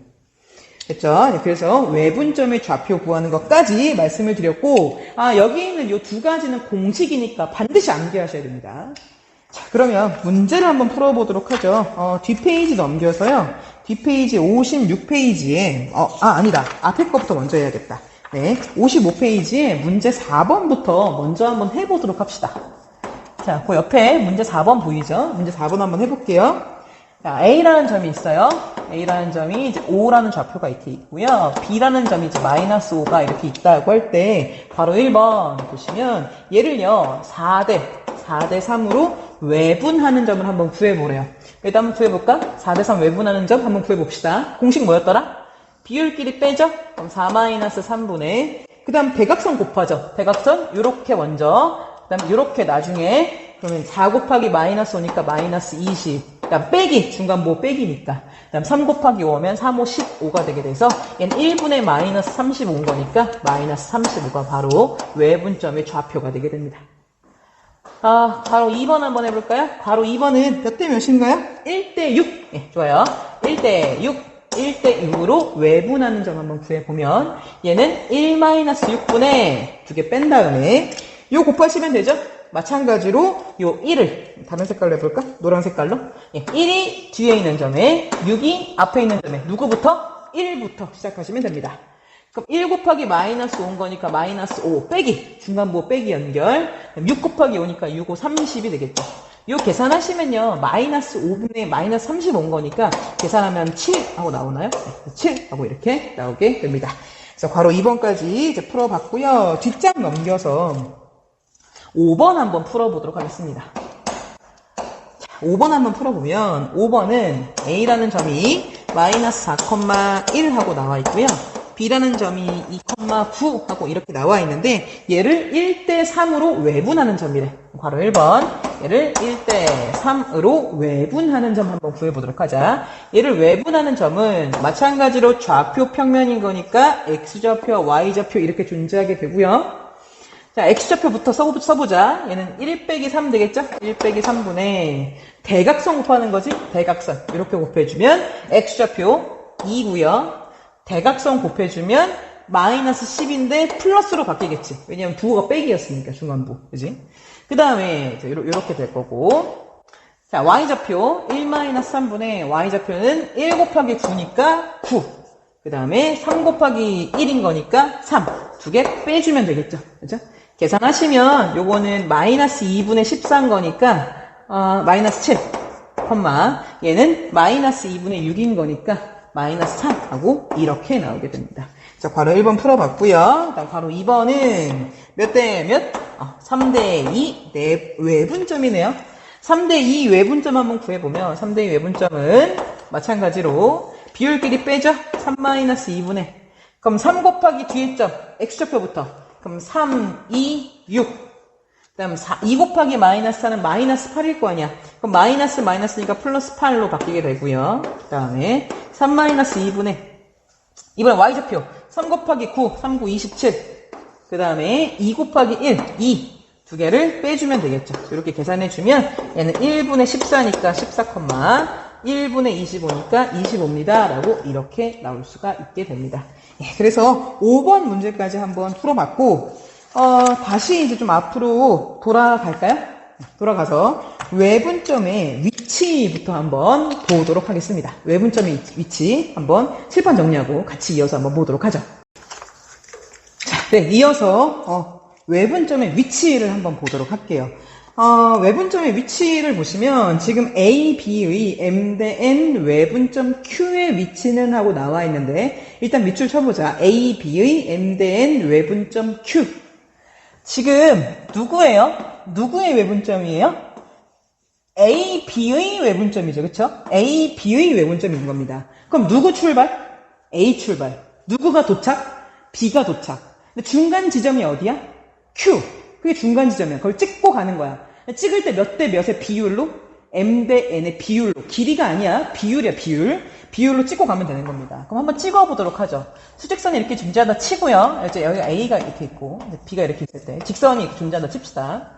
됐죠? 그래서 외분점의 좌표 구하는 것까지 말씀을 드렸고 여기 있는 이 두 가지는 공식이니까 반드시 암기하셔야 됩니다. 자, 그러면 문제를 한번 풀어보도록 하죠. 뒷페이지 넘겨서요. 뒷페이지 56페이지에, 아니다. 앞에 거부터 먼저 해야겠다. 네. 55페이지에 문제 4번부터 먼저 한번 해보도록 합시다. 자, 그 옆에 문제 4번 보이죠? 문제 4번 한번 해볼게요. 자, A라는 점이 있어요. A라는 점이 이제 5라는 좌표가 이렇게 있고요. B라는 점이 이제 마이너스 5가 이렇게 있다고 할 때, 바로 1번 보시면, 얘를요, 4대 3으로 외분하는 점을 한번 구해보래요. 일단 한번 구해볼까? 4대 3 외분하는 점 한번 구해봅시다. 공식 뭐였더라? 비율끼리 빼죠? 그럼 4-3분의 그 다음 대각선 곱하죠. 대각선 요렇게 먼저 그 다음 요렇게 나중에 그러면 4 곱하기 마이너스 5니까 마이너스 20 그다음 빼기, 중간보 빼기니까. 그다음 3 곱하기 5하면 3, 5, 15가 되게 돼서 얘는 1분의 마이너스 35인 거니까 마이너스 35가 바로 외분점의 좌표가 되게 됩니다. 괄호 2번 한번 해볼까요? 괄호 2번은 몇 대 몇인가요? 1대 6. 예, 좋아요. 1대 6, 1대 6으로 외분하는 점 한번 구해보면 얘는 1-6분의 두 개 뺀 다음에 요 곱하시면 되죠? 마찬가지로 요 1을 다른 색깔로 해볼까? 노란 색깔로. 예, 1이 뒤에 있는 점에 6이 앞에 있는 점에 누구부터? 1부터 시작하시면 됩니다. 그럼 1 곱하기 마이너스 5인 거니까 마이너스 5 빼기 중간보 빼기 연결 6 곱하기 5니까 6, 5, 30이 되겠죠. 요 계산하시면요 마이너스 5분의 마이너스 35인 거니까 계산하면 7 하고 나오나요? 7 하고 이렇게 나오게 됩니다. 그래서 괄호 2번까지 이제 풀어봤고요. 뒷장 넘겨서 5번 한번 풀어보도록 하겠습니다. 자, 5번 한번 풀어보면 5번은 A라는 점이 마이너스 4,1 하고 나와 있고요. B라는 점이 2,9 하고 이렇게 나와 있는데 얘를 1대 3으로 외분하는 점이래. 바로 1번. 얘를 1대 3으로 외분하는 점 한번 구해보도록 하자. 얘를 외분하는 점은 마찬가지로 좌표 평면인 거니까 X좌표, Y좌표 이렇게 존재하게 되고요. 자, X좌표부터 써보자. 얘는 1 빼기 3 되겠죠? 1 빼기 3분의 대각선 곱하는 거지? 대각선. 이렇게 곱해주면 X좌표 2고요. 대각선 곱해주면 마이너스 10인데 플러스로 바뀌겠지. 왜냐면 부호가 빼기였으니까 중간부. 그지? 그 다음에 이렇게 될 거고. 자, Y좌표 1-3분의 Y좌표는 1 곱하기 9니까 9. 그 다음에 3 곱하기 1인 거니까 3. 두 개 빼주면 되겠죠. 그죠? 계산하시면 요거는 마이너스 2분의 14인 거니까 마이너스 7. 얘는 마이너스 2분의 6인 거니까 마이너스 3 하고 이렇게 나오게 됩니다. 자, 괄호 1번 풀어봤고요. 다음 괄호 2번은 몇 대 몇? 3대 2 외분점이네요. 3대 2 외분점 한번 구해보면 3대 2 외분점은 마찬가지로 비율끼리 빼죠. 3-2분의 그럼 3 곱하기 뒤에 점 X좌표부터 그럼 3, 2, 6 그 다음 2 곱하기 마이너스 4는 마이너스 8일 거 아니야. 그럼 마이너스니까 플러스 8로 바뀌게 되고요. 그 다음에 3-2분의 이번엔 Y좌표 3 곱하기 9, 3, 9, 27 그 다음에 2 곱하기 1, 2 두 개를 빼주면 되겠죠. 이렇게 계산해주면 얘는 1분의 14니까 14, 1분의 25니까 25입니다. 라고 이렇게 나올 수가 있게 됩니다. 예, 그래서 5번 문제까지 한번 풀어봤고 다시 이제 좀 앞으로 돌아갈까요? 돌아가서 외분점의 위치부터 한번 보도록 하겠습니다. 외분점의 위치 한번 칠판 정리하고 같이 이어서 한번 보도록 하죠. 자, 네, 이어서 외분점의 위치를 한번 보도록 할게요. 외분점의 위치를 보시면 지금 A, B의 M 대 N 외분점 Q의 위치는 하고 나와 있는데 일단 밑줄 쳐보자. A, B의 M 대 N 외분점 Q. 지금 누구예요? 누구의 외분점이에요? A, B의 외분점이죠. 그쵸? A, B의 외분점인 겁니다. 그럼 누구 출발? A 출발. 누구가 도착? B가 도착. 근데 중간 지점이 어디야? Q. 그게 중간 지점이야. 그걸 찍고 가는 거야. 찍을 때 몇 대 몇의 비율로? M 대 N의 비율로. 길이가 아니야. 비율이야, 비율. 비율로 찍고 가면 되는 겁니다. 그럼 한번 찍어보도록 하죠. 수직선이 이렇게 존재하다 치고요. 여기 A가 이렇게 있고, B가 이렇게 있을 때. 직선이 이렇게 존재하다 칩시다.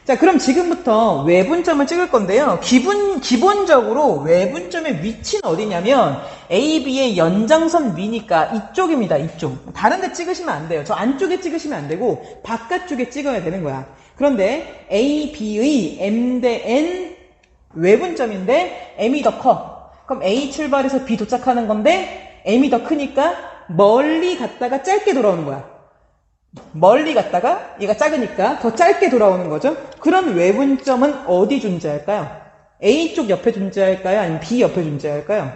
자, 그럼 지금부터 외분점을 찍을 건데요. 기본적으로 외분점의 위치는 어디냐면, A, B의 연장선 위니까 이쪽입니다, 이쪽. 다른 데 찍으시면 안 돼요. 저 안쪽에 찍으시면 안 되고, 바깥쪽에 찍어야 되는 거야. 그런데 A, B의 M 대 N 외분점인데, M이 더 커. 그럼 A 출발해서 B 도착하는 건데, M이 더 크니까, 멀리 갔다가 짧게 돌아오는 거야. 멀리 갔다가 얘가 작으니까 더 짧게 돌아오는 거죠. 그런 외분점은 어디 존재할까요? A 쪽 옆에 존재할까요? 아니면 B 옆에 존재할까요?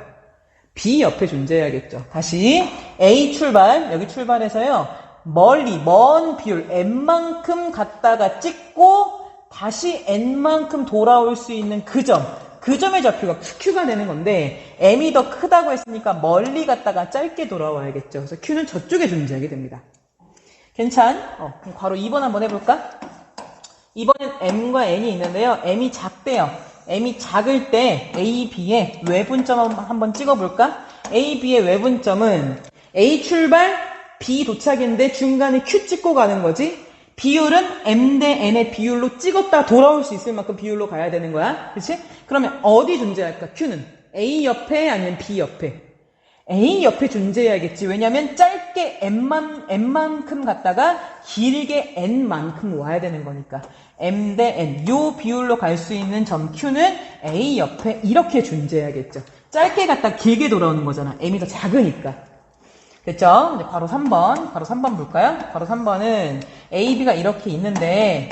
B 옆에 존재해야겠죠. 다시 A 출발, 여기 출발해서요. 멀리, 먼 비율 N만큼 갔다가 찍고 다시 N만큼 돌아올 수 있는 그 점. 그 점의 좌표가 Q가 되는 건데 M이 더 크다고 했으니까 멀리 갔다가 짧게 돌아와야겠죠. 그래서 Q는 저쪽에 존재하게 됩니다. 괜찮? 그럼 괄호 2번 한번 해볼까? 2번은 M과 N이 있는데요. M이 작대요. m이 작을 때 a, b의 외분점 한번 찍어볼까? a, b의 외분점은 a 출발, b 도착인데 중간에 q 찍고 가는 거지. 비율은 m 대 n의 비율로 찍었다 돌아올 수 있을 만큼 비율로 가야 되는 거야. 그치? 그러면 어디 존재할까? q는 a 옆에 아니면 b 옆에? a 옆에 존재해야겠지. 왜냐면 짧게 n만큼 갔다가 길게 n만큼 와야 되는 거니까. m 대 n 요 비율로 갈 수 있는 점 q는 a 옆에 이렇게 존재해야겠죠. 짧게 갔다 길게 돌아오는 거잖아. m이 더 작으니까. 됐죠? 이제 바로 3번 볼까요? 바로 3번은 AB가 이렇게 있는데,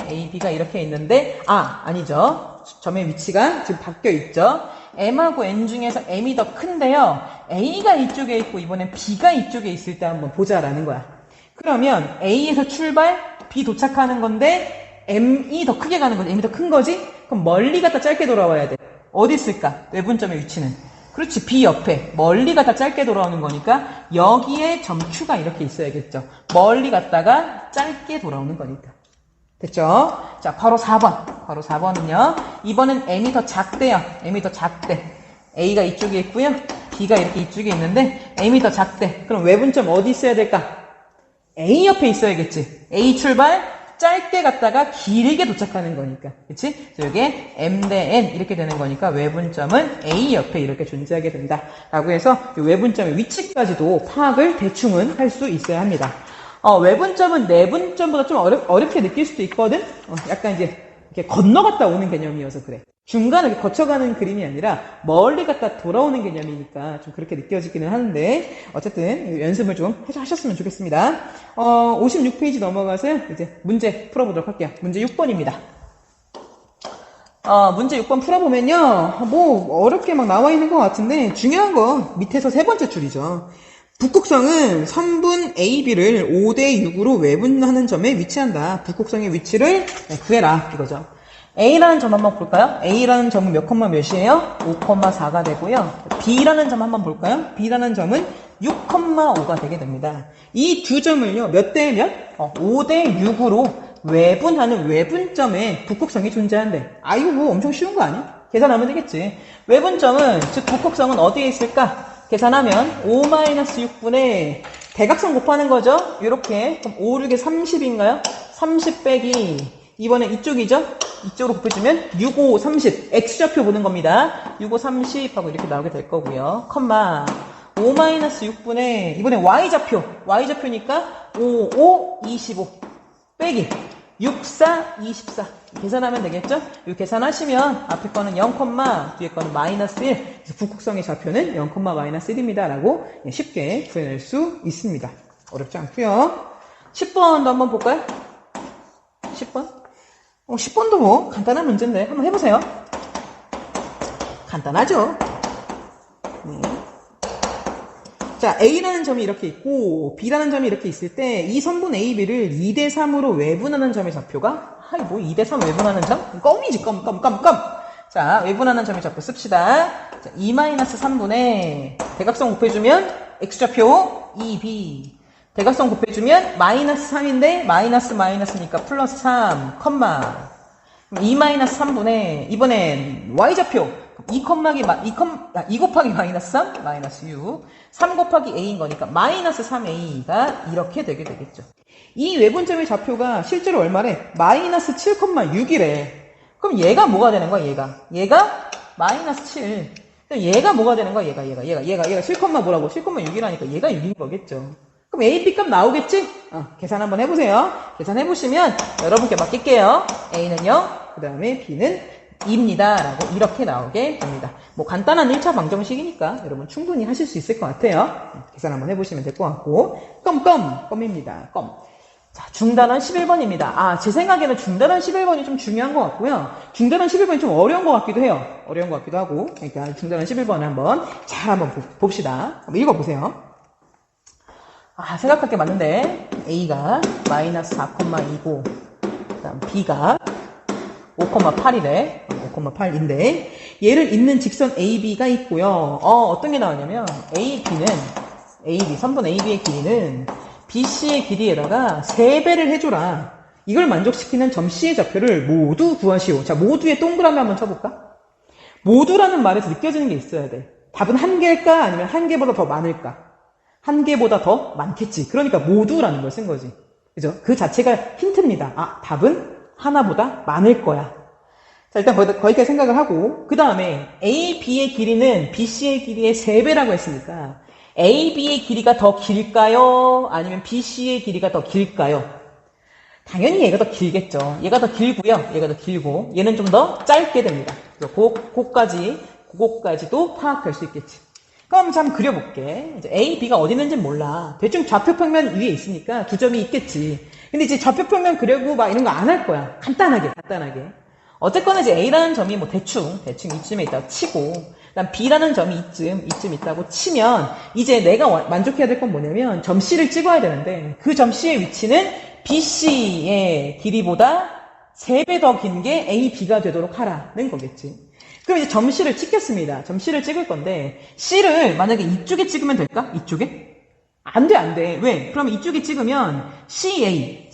아니죠. 점의 위치가 지금 바뀌어 있죠. M하고 N 중에서 M이 더 큰데요. A가 이쪽에 있고, 이번엔 B가 이쪽에 있을 때 한번 보자라는 거야. 그러면 A에서 출발, B 도착하는 건데, M이 더 크게 가는 거지. M이 더 큰 거지? 그럼 멀리 갔다 짧게 돌아와야 돼. 어디 있을까? 외분점의 위치는. 그렇지. B 옆에 멀리 갔다 짧게 돌아오는 거니까 여기에 점 Q가 이렇게 있어야겠죠. 멀리 갔다가 짧게 돌아오는 거니까. 됐죠? 자, 바로 4번. 바로 4번은요. 이번엔 M이 더 작대요. M이 더 작대. A가 이쪽에 있고요. B가 이렇게 이쪽에 있는데 M이 더 작대. 그럼 외분점 어디 있어야 될까? A 옆에 있어야겠지. A 출발. 짧게 갔다가 길게 도착하는 거니까. 그치? 여기에 M 대 N 이렇게 되는 거니까 외분점은 A 옆에 이렇게 존재하게 된다. 라고 해서 외분점의 위치까지도 파악을 대충은 할 수 있어야 합니다. 외분점은 내분점보다 좀 어렵게 느낄 수도 있거든? 약간 이제 이렇게 건너갔다 오는 개념이어서 그래. 중간을 이렇게 거쳐가는 그림이 아니라 멀리 갔다 돌아오는 개념이니까 좀 그렇게 느껴지기는 하는데 어쨌든 연습을 좀 하셨으면 좋겠습니다. 56페이지 넘어가서 이제 문제 풀어보도록 할게요. 문제 6번입니다. 문제 6번 풀어보면요. 뭐 어렵게 막 나와 있는 것 같은데 중요한 거 밑에서 세 번째 줄이죠. 북극성은 선분 AB를 5대6으로 외분하는 점에 위치한다. 북극성의 위치를 구해라 이거죠. A라는 점 한번 볼까요? A라는 점은 몇 콤마 몇이에요? 5,4가 되고요. B라는 점 한번 볼까요? B라는 점은 6,5가 되게 됩니다. 이 두 점을요, 몇 대 몇? 5대6으로 외분하는 외분점에 북극성이 존재한대. 이거 뭐 엄청 쉬운 거 아니야? 계산하면 되겠지. 외분점은, 즉 북극성은 어디에 있을까? 계산하면 5-6분의 대각선 곱하는 거죠? 이렇게. 그럼 5, 6에 30인가요? 30 빼기 이번엔 이쪽이죠? 이쪽으로 곱해주면 6, 5, 30 X좌표 보는 겁니다. 6, 5, 30 하고 이렇게 나오게 될 거고요. 컴마 5-6분의 이번엔 Y좌표니까 5, 5, 25 빼기 6, 4, 24 계산하면 되겠죠? 이 계산하시면 앞에 거는 0, 뒤에 거는 마이너스 1 그래서 북극성의 좌표는 0, 마이너스 1입니다. 라고 쉽게 구해낼 수 있습니다. 어렵지 않고요. 10번도 한번 볼까요? 10번? 10번도 뭐 간단한 문제인데 한번 해보세요. 간단하죠? 네. 자, A라는 점이 이렇게 있고 B라는 점이 이렇게 있을 때 이 선분 AB를 2대3으로 외분하는 점의 좌표가 2대3 외분하는 점? 껌이지 껌. 자, 외분하는 점의 좌표 씁시다. 자, 2-3분의 대각선 곱해주면 X좌표 2B 대각선 곱해주면 마이너스 3인데 마이너스니까 플러스 3, 2-3분의 이번엔 Y좌표 2 곱하기 마이너스 3, 마이너스 6 3 곱하기 A인 거니까 마이너스 3A가 이렇게 되게 되겠죠. 이 외분점의 좌표가 실제로 얼마래? 마이너스 7,6이래. 그럼 얘가 뭐가 되는 거야? 얘가 마이너스 7. 그럼 얘가 뭐가 되는 거야? 얘가 7, 뭐라고? 7,6이라니까 얘가 6인 거겠죠. 그럼 A, B 값 나오겠지? 계산 한번 해보세요. 계산해보시면 여러분께 맡길게요. A는 0, 그 다음에 B는 2입니다. 라고 이렇게 나오게 됩니다. 뭐 간단한 1차 방정식이니까 여러분 충분히 하실 수 있을 것 같아요. 계산 한번 해보시면 될 것 같고 껌입니다. 껌. 자, 중단원 11번입니다. 제 생각에는 중단원 11번이 좀 중요한 것 같고요. 중단원 11번이 좀 어려운 것 같기도 해요. 어려운 것 같기도 하고. 그러니까 중단원 11번을 한번 봅시다. 한번 읽어보세요. 생각할 게 맞는데 A가 마이너스 4,29 그 다음 B가 5,8이래 5,8인데 얘를 잇는 직선 AB가 있고요. 어떤 게 나오냐면 선분 AB의 길이는 BC의 길이에다가 3배를 해줘라. 이걸 만족시키는 점 C의 좌표를 모두 구하시오. 자, 모두의 동그라미 한번 쳐볼까? 모두라는 말에서 느껴지는 게 있어야 돼. 답은 한 개일까? 아니면 한 개보다 더 많을까? 한 개보다 더 많겠지. 그러니까 모두라는 걸 쓴 거지. 그죠? 그 자체가 힌트입니다. 아, 답은 하나보다 많을 거야. 자, 일단 거기까지 생각을 하고, 그 다음에 A, B의 길이는 B, C의 길이의 3배라고 했으니까, A, B의 길이가 더 길까요? 아니면 B, C의 길이가 더 길까요? 당연히 얘가 더 길겠죠. 얘가 더 길고요. 얘가 더 길고, 얘는 좀 더 짧게 됩니다. 그거까지도 파악할 수 있겠지. 그럼 한번 그려볼게. 이제 A, B가 어디 있는지 몰라. 대충 좌표평면 위에 있으니까 두 점이 있겠지. 근데 이제 좌표평면 그려고 막 이런 거 안 할 거야. 간단하게. 어쨌거나 이제 A라는 점이 뭐 대충 이쯤에 있다고 치고, 그다음 B라는 점이 이쯤 있다고 치면, 이제 내가 만족해야 될 건 뭐냐면, 점 C를 찍어야 되는데, 그 점 C의 위치는 BC의 길이보다 3배 더 긴 게 A, B가 되도록 하라는 거겠지. 그럼 이제 점 C를 찍겠습니다. 점 C를 찍을 건데, C를 만약에 이쪽에 찍으면 될까? 이쪽에? 안 돼. 왜? 그럼 이쪽에 찍으면 다시.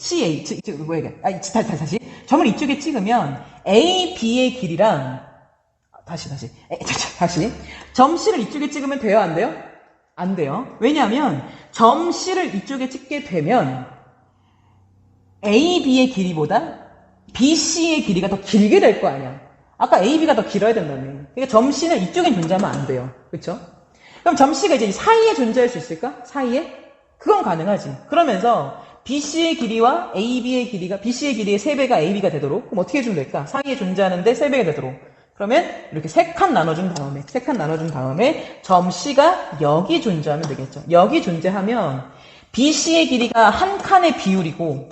점을 이쪽에 찍으면 A, B의 길이랑 다시. 점 C를 이쪽에 찍으면 돼요? 안 돼요? 안 돼요. 왜냐하면 점 C를 이쪽에 찍게 되면 A, B의 길이보다 B, C의 길이가 더 길게 될 거 아니야. 아까 A, B가 더 길어야 된다며. 그러니까 점 C는 이쪽에 존재하면 안 돼요. 그렇죠? 그럼 점 C가 이제 사이에 존재할 수 있을까? 사이에? 그건 가능하지. 그러면서 BC의 길이와 AB의 길이가, BC의 길이의 3배가 AB가 되도록, 그럼 어떻게 해주면 될까? 사이에 존재하는데 3배가 되도록. 그러면 이렇게 3칸 나눠준 다음에 점 C가 여기 존재하면 되겠죠. 여기 존재하면 BC의 길이가 한 칸의 비율이고,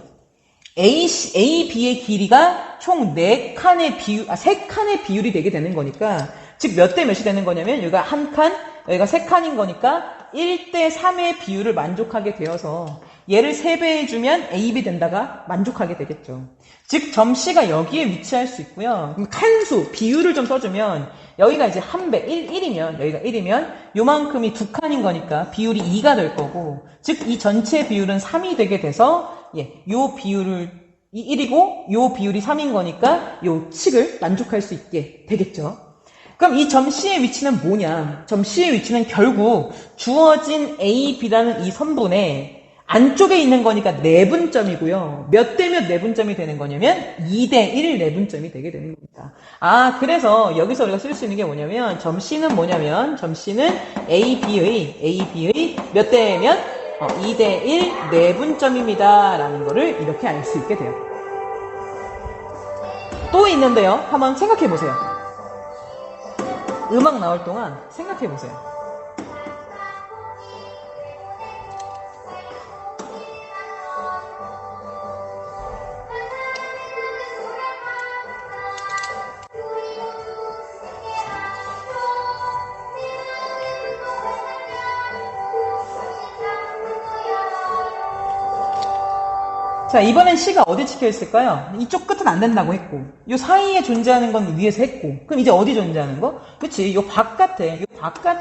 AB의 길이가 총 3칸의 비율이 되게 되는 거니까, 즉 몇 대 몇이 되는 거냐면, 여기가 한 칸, 여기가 3칸인 거니까 1대 3의 비율을 만족하게 되어서 얘를 3배 해주면 AB 된다가 만족하게 되겠죠. 즉 점 C가 여기에 위치할 수 있고요. 그럼 칸수, 비율을 좀 써주면 여기가 이제 1배, 1이면 여기가 1이면 요만큼이 2칸인 거니까 비율이 2가 될 거고, 즉 이 전체 비율은 3이 되게 돼서 요 비율을 1이고 요 비율이 3인 거니까 요 칙을 만족할 수 있게 되겠죠. 그럼 이 점 C의 위치는 뭐냐? 점 C의 위치는 결국 주어진 A, B라는 이 선분의 안쪽에 있는 거니까 내분점이고요. 몇 대 몇 내분점이 되는 거냐면 2대 1 내분점이 되게 되는 겁니다. 아, 그래서 여기서 우리가 쓸 수 있는 게 뭐냐면 점 C는 뭐냐면 점 C는 AB의 몇 대 몇? 2대 1 내분점입니다. 라는 거를 이렇게 알 수 있게 돼요. 또 있는데요. 한번 생각해 보세요. 음악 나올 동안 생각해 보세요. 자, 이번엔 C가 어디 찍혀 있을까요? 이쪽 끝은 안 된다고 했고, 요 사이에 존재하는 건 위에서 했고, 그럼 이제 어디 존재하는 거? 그치, 요 바깥에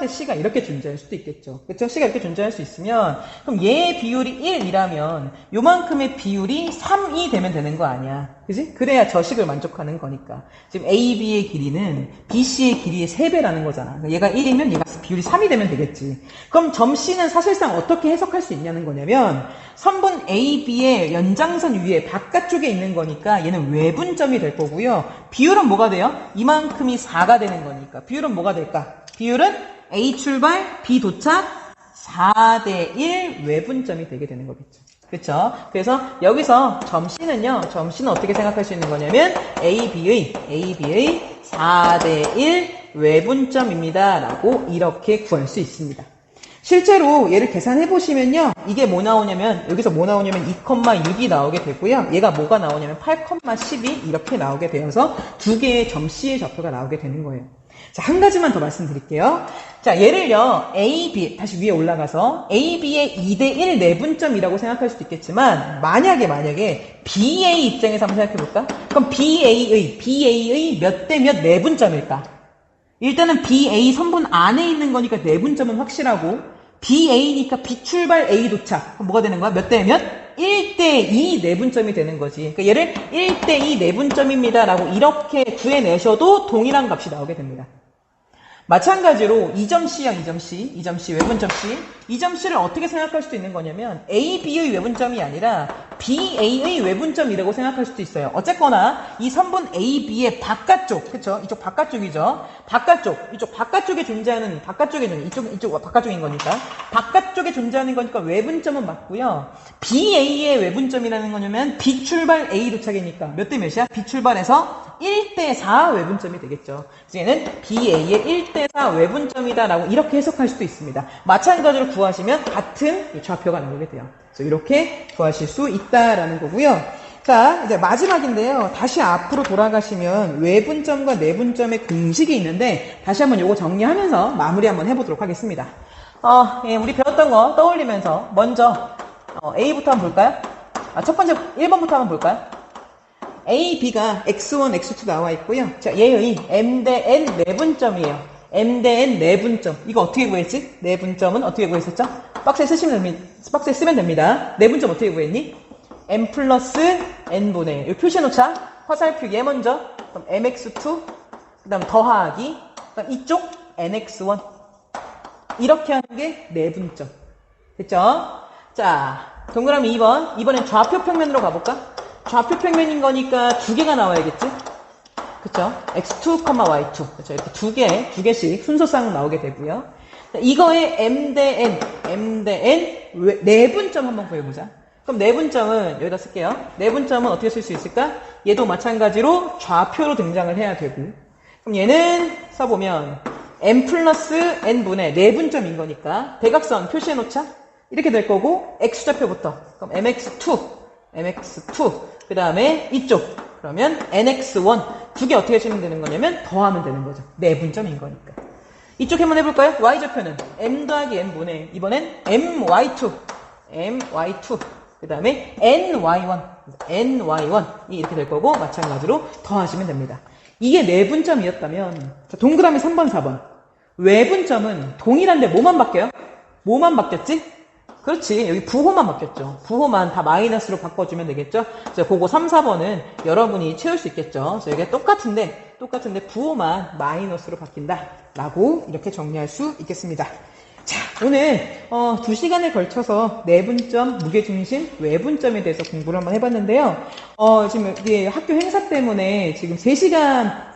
C가 이렇게 존재할 수도 있겠죠. 그쵸? C가 이렇게 존재할 수 있으면, 그럼 얘의 비율이 1이라면, 요만큼의 비율이 3이 되면 되는 거 아니야. 그치? 그래야 저식을 만족하는 거니까. 지금 AB의 길이는 BC의 길이의 3배라는 거잖아. 얘가 1이면 얘가 비율이 3이 되면 되겠지. 그럼 점 C는 사실상 어떻게 해석할 수 있냐는 거냐면, 선분 AB의 연장선 위에 바깥쪽에 있는 거니까 얘는 외분점이 될 거고요. 비율은 뭐가 돼요? 이만큼이 4가 되는 거니까. 비율은 뭐가 될까? 비율은 A 출발, B 도착, 4대 1 외분점이 되게 되는 거겠죠. 그렇죠? 그래서 여기서 점 C는 어떻게 생각할 수 있는 거냐면 AB의 4대 1 외분점입니다. 라고 이렇게 구할 수 있습니다. 실제로 얘를 계산해 보시면요. 이게 뭐 나오냐면 여기서 뭐 나오냐면 2,6이 나오게 되고요. 얘가 뭐가 나오냐면 8,12 이렇게 나오게 되어서 두 개의 점 C의 좌표가 나오게 되는 거예요. 자, 한 가지만 더 말씀드릴게요. 자, 얘를요. AB 다시 위에 올라가서 AB의 2대 1 내분점이라고 생각할 수도 있겠지만 만약에 BA 입장에서 한번 생각해 볼까? 그럼 BA의 몇 대 몇 내분점일까? 일단은 BA 선분 안에 있는 거니까 내분점은 확실하고 BA니까 B 출발 A 도착. 그럼 뭐가 되는 거야? 몇 대 몇? 1대 2 내분점이 되는 거지. 그러니까 얘를 1대 2 내분점입니다. 라고 이렇게 구해내셔도 동일한 값이 나오게 됩니다. 마찬가지로 2점 C형 2점 C, 2점 C 외분점 C, 2점 C를 어떻게 생각할 수도 있는 거냐면 A, B의 외분점이 아니라 B, A의 외분점이라고 생각할 수도 있어요. 어쨌거나 이 선분 A, B의 바깥쪽, 그쵸? 이쪽 바깥쪽이죠. 이쪽 바깥쪽에 존재하는 이쪽 바깥쪽인 거니까 바깥쪽에 존재하는 거니까 외분점은 맞고요. B, A의 외분점이라는 거냐면 B 출발 A 도착이니까 몇 대 몇이야? B 출발에서 1대 4 외분점이 되겠죠. 얘는 BA의 1대 4 외분점이다라고 이렇게 해석할 수도 있습니다. 마찬가지로 구하시면 같은 좌표가 나오게 돼요. 그래서 이렇게 구하실 수 있다라는 거고요. 자, 이제 마지막인데요. 다시 앞으로 돌아가시면 외분점과 내분점의 공식이 있는데 다시 한번 요거 정리하면서 마무리 한번 해보도록 하겠습니다. 예, 우리 배웠던 거 떠올리면서 먼저 A부터 한번 볼까요? 첫 번째 1번부터 한번 볼까요? A, B가 X1, X2 나와 있고요. 자, 얘의 M 대 N 내분점이에요. M 대 N 내분점. 이거 어떻게 구했지? 내분점은 어떻게 구했었죠? 박스에 쓰면 됩니다. 내분점 어떻게 구했니? M 플러스 N분의 1. 여기 표시해놓자. 화살표 얘 먼저. 그럼 MX2. 그 다음 더하기. 그 다음 이쪽 NX1. 이렇게 하는 게 내분점. 됐죠? 자, 동그라미 2번. 이번엔 좌표 평면으로 가볼까? 좌표 평면인 거니까 두 개가 나와야겠지? 그쵸? X2, Y2. 그쵸? 이렇게 두 개씩 순서상 나오게 되고요. 이거의 M 대 N, 내분점 한번 구해보자. 그럼 내분점은 여기다 쓸게요. 내분점은 어떻게 쓸 수 있을까? 얘도 마찬가지로 좌표로 등장을 해야 되고. 그럼 얘는 써보면 M 플러스 N분의 내분점인 거니까 대각선 표시해놓자. 이렇게 될 거고, X좌표부터. 그럼 MX2. 그 다음에 이쪽. 그러면 NX1. 두 개 어떻게 치면 되는 거냐면 더하면 되는 거죠. 내분점인 거니까. 이쪽 한번 해볼까요? Y좌표는 M 더하기 N분의 이번엔 MY2. 그 다음에 NY1. 이 이렇게 될 거고 마찬가지로 더하시면 됩니다. 이게 내분점이었다면 자, 동그라미 3번, 4번. 외분점은 동일한데 뭐만 바뀌어요? 뭐만 바뀌었지? 그렇지. 여기 부호만 바뀌었죠. 부호만 다 마이너스로 바꿔주면 되겠죠. 그래서 그거 3, 4번은 여러분이 채울 수 있겠죠. 그래서 여기가 똑같은데 부호만 마이너스로 바뀐다. 라고 이렇게 정리할 수 있겠습니다. 자, 오늘 2시간에 걸쳐서 내분점, 무게중심, 외분점에 대해서 공부를 한번 해봤는데요. 지금 이게 학교 행사 때문에 지금 3시간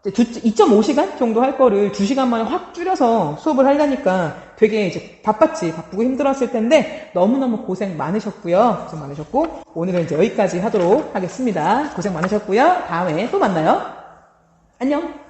2.5시간 정도 할 거를 2시간 만에 확 줄여서 수업을 하려니까 되게 이제 바쁘고 힘들었을 텐데 너무너무 고생 많으셨고요. 오늘은 이제 여기까지 하도록 하겠습니다. 고생 많으셨고요. 다음에 또 만나요. 안녕.